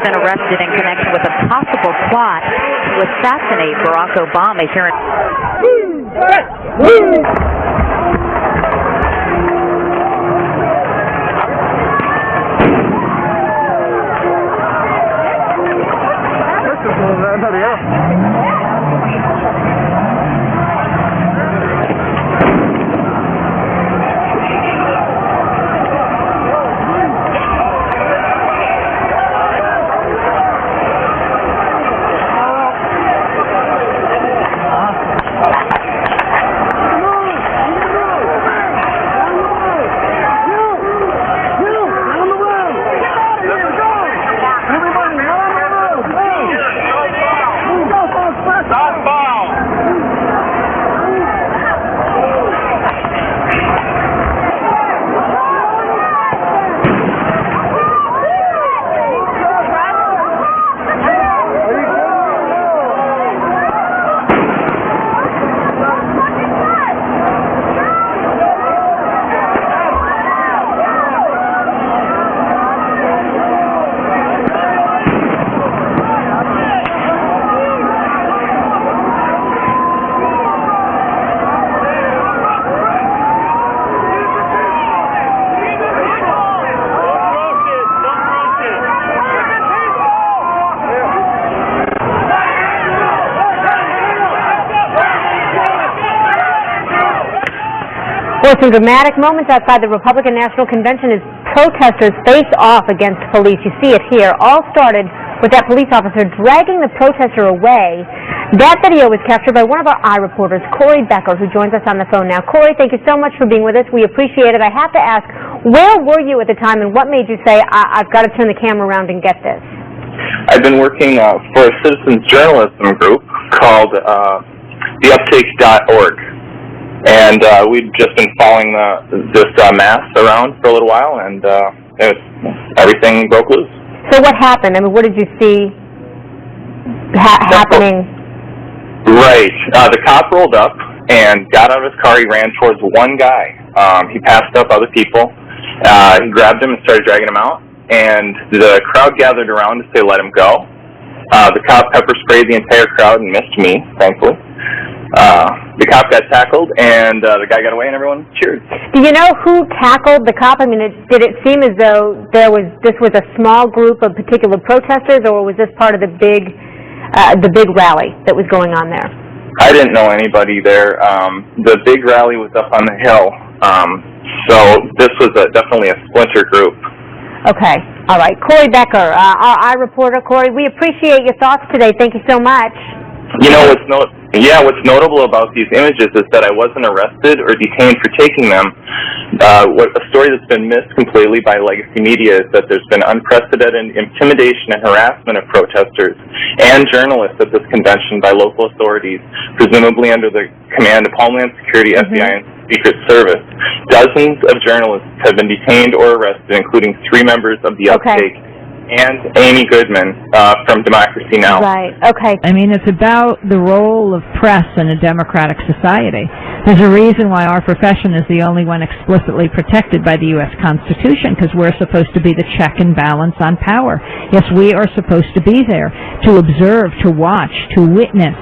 have been arrested in connection with a possible plot to assassinate Barack Obama here in... Well, some dramatic moments outside the Republican National Convention as protesters face off against police. You see it here. All started with that police officer dragging the protester away. That video was captured by one of our reporters, Corey Becker, who joins us on the phone now. Corey, thank you so much for being with us. We appreciate it. I have to ask, where were you at the time, and what made you say, I've got to turn the camera around and get this? I've been working for a citizens journalism group called theuptake.org. And we'd just been following this mass around for a little while, and everything broke loose. So what happened? I mean, what did you see happening? Right. The cop rolled up and got out of his car. He ran towards one guy. He passed up other people. He grabbed him and started dragging him out. And the crowd gathered around to say, let him go. The cop pepper sprayed the entire crowd and missed me, thankfully. The cop got tackled, and the guy got away, and everyone cheered. Do you know who tackled the cop? I mean, did it seem as though this was a small group of particular protesters, or was this part of the big rally that was going on there? I didn't know anybody there. The big rally was up on the hill, so this was definitely a splinter group. Okay. All right. Corey Becker, our reporter. Corey, we appreciate your thoughts today. Thank you so much. You know, what's notable about these images is that I wasn't arrested or detained for taking them. A story that's been missed completely by legacy media is that there's been unprecedented intimidation and harassment of protesters and journalists at this convention by local authorities, presumably under the command of Homeland Security, FBI, and Secret Service. Dozens of journalists have been detained or arrested, including 3 members of the Uptake and Amy Goodman from Democracy Now! Right, okay. I mean, it's about the role of press in a democratic society. There's a reason why our profession is the only one explicitly protected by the U.S. Constitution, because we're supposed to be the check and balance on power. Yes, we are supposed to be there to observe, to watch, to witness.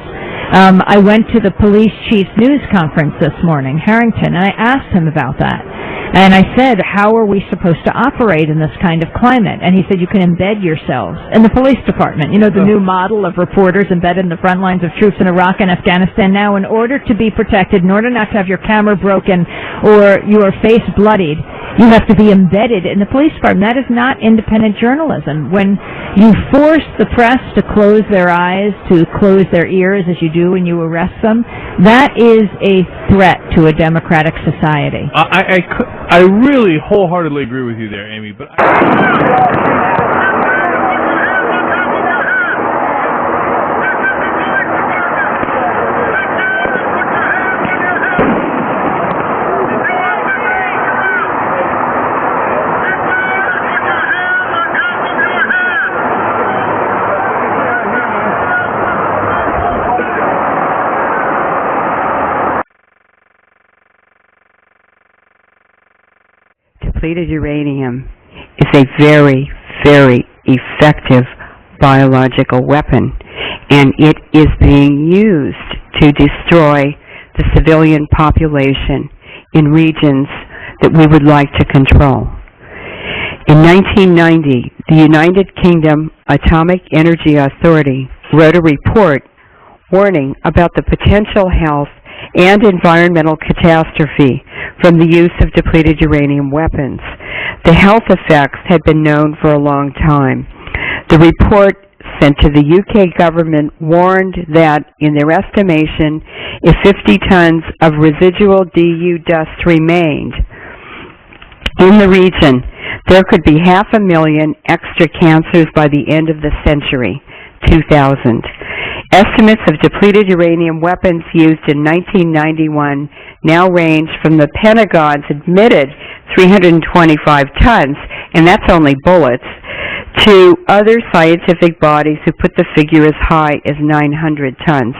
I went to the police chief's news conference this morning, Harrington, and I asked him about that. And I said, how are we supposed to operate in this kind of climate? And he said, you can embed yourselves in the police department. You know, the new model of reporters embedded in the front lines of troops in Iraq and Afghanistan. Now, in order to be protected, in order not to have your camera broken or your face bloodied, you have to be embedded in the police department. That is not independent journalism. When you force the press to close their eyes, to close their ears, as you do when you arrest them, that is a threat to a democratic society. I really wholeheartedly agree with you there, Amy, but Depleted uranium is a very, very effective biological weapon, and it is being used to destroy the civilian population in regions that we would like to control. In 1990, the United Kingdom Atomic Energy Authority wrote a report warning about the potential health and environmental catastrophe from the use of depleted uranium weapons. The health effects had been known for a long time. The report sent to the UK government warned that, in their estimation, if 50 tons of residual DU dust remained in the region, there could be 500,000 extra cancers by the end of the century, 2000. Estimates of depleted uranium weapons used in 1991 now range from the Pentagon's admitted 325 tons, and that's only bullets, to other scientific bodies who put the figure as high as 900 tons.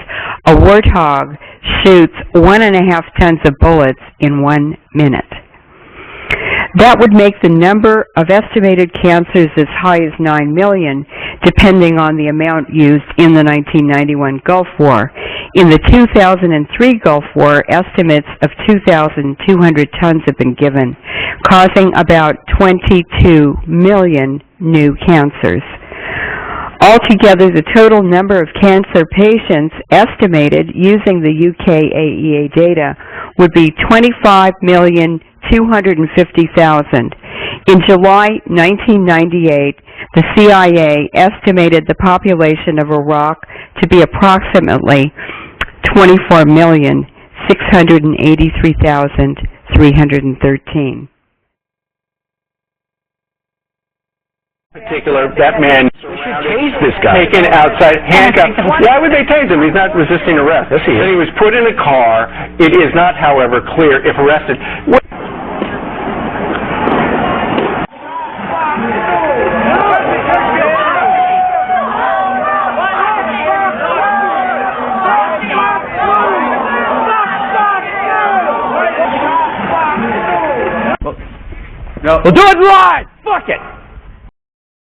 A warthog shoots 1.5 tons of bullets in 1 minute. That would make the number of estimated cancers as high as 9 million, depending on the amount used in the 1991 Gulf War. In the 2003 Gulf War, estimates of 2,200 tons have been given, causing about 22 million new cancers. Altogether, the total number of cancer patients estimated using the UK AEA data would be 25,250,000. In July 1998, the CIA estimated the population of Iraq to be approximately 24,683,313. That man should tase this guy. Taken outside, handcuffed. Why would they tase him? He's not resisting arrest. Yes, he is. Then he was put in a car. It is not, however, clear if arrested. No. We'll do it live! Fuck it!